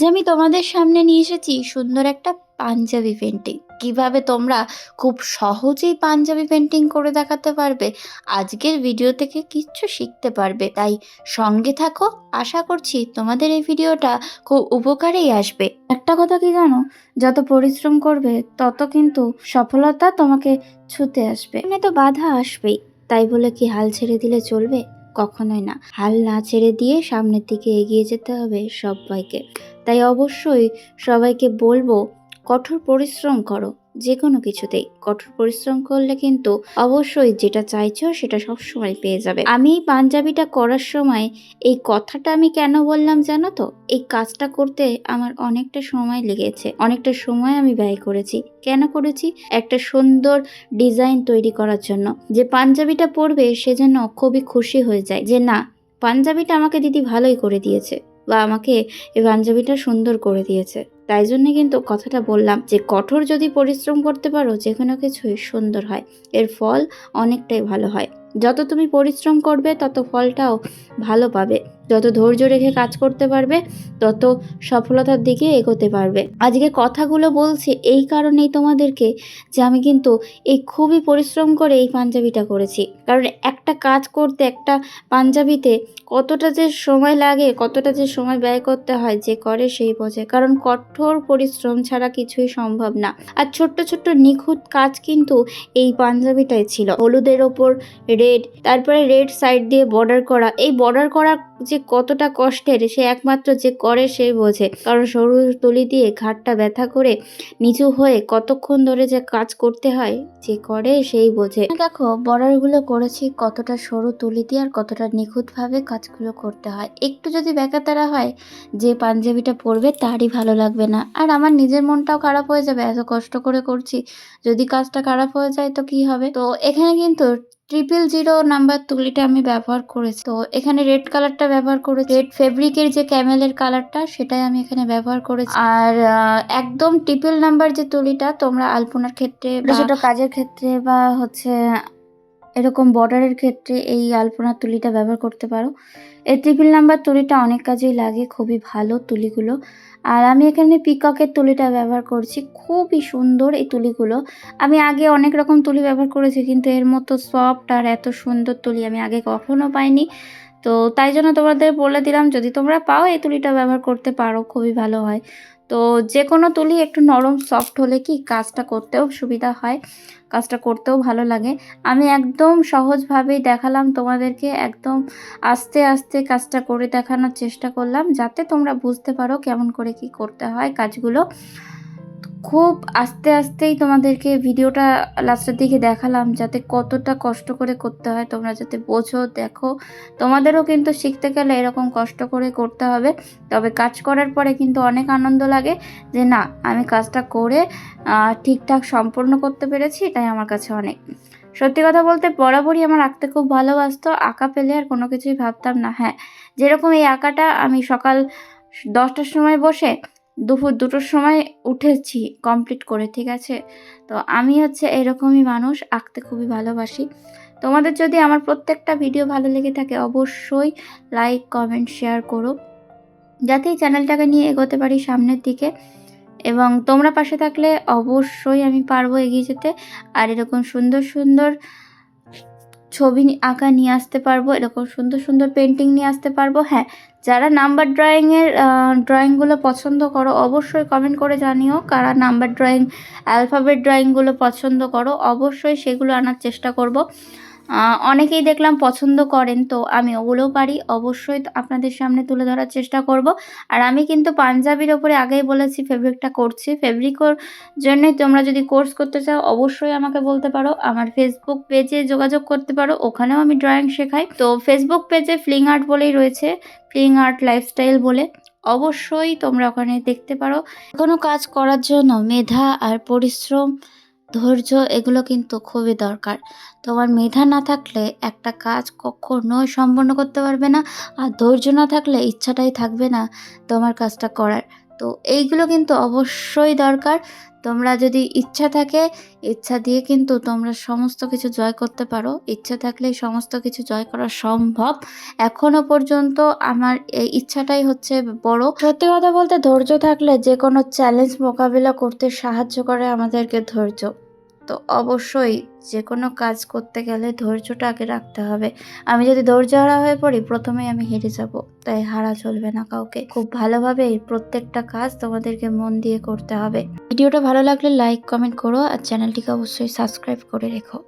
আজ আমি তোমাদের সামনে নিয়ে এসেছি সুন্দর একটা পাঞ্জাবি পেন্টিং। কিভাবে তোমরা খুব সহজেই পাঞ্জাবি পেন্টিং করে দেখাতে পারবে, আজকের ভিডিও থেকে কিচ্ছু শিখতে পারবে। তাই সঙ্গে থাকো, আশা করছি তোমাদের এই ভিডিওটা খুব উপকারেই আসবে। একটা কথা কি জানো, যত পরিশ্রম করবে তত কিন্তু সফলতা তোমাকে ছুতে আসবে। এখানে তো বাধা আসবেই, তাই বলে কি হাল ছেড়ে দিলে চলবে? কখনোই না। হাল না ছেড়ে দিয়ে সামনের দিকে এগিয়ে যেতে হবে সবাইকে। তাই অবশ্যই সবাইকে বলবো, কঠোর পরিশ্রম করো। যে কোনো কিছুতেই কঠোর পরিশ্রম করলে কিন্তু অবশ্যই যেটা চাইছো সেটা সবসময় পেয়ে যাবে। আমি এই পাঞ্জাবিটা করার সময় এই কথাটা আমি কেন বললাম জানো তো? এই কাজটা করতে আমার অনেকটা সময় লেগেছে, অনেকটা সময় আমি ব্যয় করেছি। কেন করেছি? একটা সুন্দর ডিজাইন তৈরি করার জন্য। যে পাঞ্জাবিটা পরবে সে যেন খুবই খুশি হয়ে যায় যে না, পাঞ্জাবিটা আমাকে দিদি ভালোই করে দিয়েছে, বা আমাকে এই পাঞ্জাবিটা সুন্দর করে দিয়েছে। তাই জন্য কিন্তু কথাটা বললাম যে কঠোর যদি পরিশ্রম করতে পারো যে কোনো কিছুই সুন্দর হয়, এর ফল অনেকটাই ভালো হয়। যত তুমি পরিশ্রম করবে তত ফলটাও ভালো পাবে। যত ধৈর্য রেখে কাজ করতে পারবে তত সফলতার দিকে এগোতে পারবে। আজকে কথাগুলো বলছি এই কারণেই তোমাদেরকে যে আমি কিন্তু এই খুবই পরিশ্রম করে এই পাঞ্জাবিটা করেছি। কারণ একটা কাজ করতে, একটা পাঞ্জাবিতে কতটা যে সময় লাগে, কতটা যে সময় ব্যয় করতে হয়, যে করে সেই বোঝে। কারণ কঠোর পরিশ্রম ছাড়া কিছুই সম্ভব না। আর ছোট্ট ছোট্ট নিখুঁত কাজ কিন্তু এই পাঞ্জাবিটাই ছিল। হলুদের ওপর রেড, তারপরে রেড সাইড দিয়ে বর্ডার করা। এই বর্ডার করা যে কতটা কষ্টের সে একমাত্র যে করে সেই বোঝে। কারণ সরু তুলি দিয়ে ঘাটটা ব্যথা করে নিচু হয়ে কতক্ষণ ধরে যে কাজ করতে হয়, যে করে সেই বোঝে। দেখো বর্ডারগুলো করেছি কতটা সরু তুলি দিয়ে, আর কতটা নিখুঁতভাবে কাজগুলো করতে হয়। একটু যদি ব্যাকাতারা হয়, যে পাঞ্জাবিটা পরবে তারই ভালো লাগবে না, আর আমার নিজের মনটাও খারাপ হয়ে যাবে। এত কষ্ট করে করছি, যদি কাজটা খারাপ হয়ে যায় তো কি হবে? তো এখানে কিন্তু 000 নাম্বার তুলিটা আমি ব্যবহার করেছি। তো এখানে রেড কালারটা ব্যবহার করেছি, রেড ফেব্রিকের যে ক্যামেলের কালারটা সেটাই আমি এখানে ব্যবহার করেছি। আর একদম 000 নাম্বার যে তুলিটা তোমরা আলপনার ক্ষেত্রে, ছোট কাজের ক্ষেত্রে, বা হচ্ছে এরকম বর্ডারের ক্ষেত্রে এই আলপনার তুলিটা ব্যবহার করতে পারো। এই 000 নাম্বার তুলিটা অনেক কাজেই লাগে, খুবই ভালো তুলিগুলো। আর আমি এখানে পিককের তুলিটা ব্যবহার করছি, খুবই সুন্দর এই তুলিগুলো। আমি আগে অনেক রকম তুলি ব্যবহার করেছি, কিন্তু এর মতো সফট আর এত সুন্দর তুলি আমি আগে কখনো পাইনি। তো তাই জন্য তোমাদের বলে দিলাম, যদি তোমরা পাও এই তুলিটা ব্যবহার করতে পারো, খুবই ভালো হয়। তো যে কোনো তুলি একটু নরম সফট হলে কি কাজটা করতেও সুবিধা হয়, কাজটা করতেও ভালো লাগে। আমি একদম সহজভাবেই দেখালাম তোমাদেরকে, একদম আস্তে আস্তে কাজটা করে দেখানোর চেষ্টা করলাম, যাতে তোমরা বুঝতে পারো কেমন করে কি করতে হয় কাজগুলো। খুব আস্তে আস্তেই তোমাদেরকে ভিডিওটা লাস্টের দিকে দেখালাম, যাতে কতটা কষ্ট করে করতে হয় তোমরা যাতে বোঝো, দেখো। তোমাদেরও কিন্তু শিখতে গেলে এরকম কষ্ট করে করতে হবে, তবে কাজ করার পরে কিন্তু অনেক আনন্দ লাগে যে না, আমি কাজটা করে ঠিকঠাক সম্পূর্ণ করতে পেরেছি, তাই আমার কাছে অনেক। সত্যি কথা বলতে বরাবরই আমার আঁকতে খুব ভালোবাসতো। আঁকা পেলে আর কোনো কিছুই ভাবতাম না। হ্যাঁ, যেরকম এই আঁকাটা আমি সকাল 10টার সময় বসে দুপুর 2টোর সময় উঠেছি কমপ্লিট করে, ঠিক আছে? তো আমি হচ্ছে এরকমই মানুষ, আঁকতে খুবই ভালোবাসি। তোমাদের যদি আমার প্রত্যেকটা ভিডিও ভালো লেগে থাকে অবশ্যই লাইক, কমেন্ট, শেয়ার করো, যাতে এই চ্যানেলটাকে নিয়ে এগোতে পারি সামনের দিকে। এবং তোমরা পাশে থাকলে অবশ্যই আমি পারবো এগিয়ে যেতে, আর এরকম সুন্দর সুন্দর ছবি আঁকা নিয়ে আসতে পারবো, এরকম সুন্দর সুন্দর পেন্টিং নিয়ে আসতে পারবো। হ্যাঁ, যারা নাম্বার ড্রয়িংয়ের ড্রয়িংগুলো পছন্দ করো অবশ্যই কমেন্ট করে জানিও, কারা নাম্বার ড্রয়িং, অ্যালফাবেট ড্রয়িংগুলো পছন্দ করো, অবশ্যই সেগুলো আনার চেষ্টা করব। অনেকেই দেখলাম পছন্দ করেন, তো আমি ওগুলোও পারি, অবশ্যই আপনাদের সামনে তুলে ধরার চেষ্টা করব। আর আমি কিন্তু পাঞ্জাবির ওপরে আগেই বলেছি ফেব্রিকটা করছি, ফেব্রিকর জন্যই তোমরা যদি কোর্স করতে চাও অবশ্যই আমাকে বলতে পারো, আমার ফেসবুক পেজে যোগাযোগ করতে পারো, ওখানেও আমি ড্রয়িং শেখাই। তো ফেসবুক পেজে ফ্লিং আর্ট বলেই রয়েছে, ফ্লিং আর্ট লাইফস্টাইল বলে, অবশ্যই তোমরা ওখানে দেখতে পারো। কোনো কাজ করার জন্য মেধা আর পরিশ্রম, ধৈর্য এগুলো কিন্তু খুবই দরকার। তোমার মেধা না থাকলে একটা কাজ কখনোই সম্পন্ন করতে পারবে না, আর ধৈর্য না থাকলে ইচ্ছাটাই থাকবে না তোমার কাজটা করার। তো এইগুলো কিন্তু অবশ্যই দরকার। তোমরা যদি ইচ্ছা থাকে, ইচ্ছা দিয়ে কিন্তু তোমরা সমস্ত কিছু জয় করতে পারো। ইচ্ছা থাকলেই সমস্ত কিছু জয় করা সম্ভব। এখনো পর্যন্ত আমার এই ইচ্ছাটাই হচ্ছে বড়। সত্যি কথা বলতে ধৈর্য থাকলে যে কোনো চ্যালেঞ্জ মোকাবিলা করতে সাহায্য করে আমাদেরকে ধৈর্য। তো অবশ্যই যে কোনো কাজ করতে গেলে ধৈর্যটা আগে রাখতে হবে। আমি যদি ধৈর্যহারা হয়ে পড়ি, প্রথমেই আমি হেরে যাব। তাই হারা চলবে না কাউকে। খুব ভালোভাবে প্রত্যেকটা কাজ তোমাদেরকে মন দিয়ে করতে হবে। ভিডিওটা ভালো লাগলে লাইক কমেন্ট করো আর চ্যানেলটিকে অবশ্যই সাবস্ক্রাইব করে রেখো।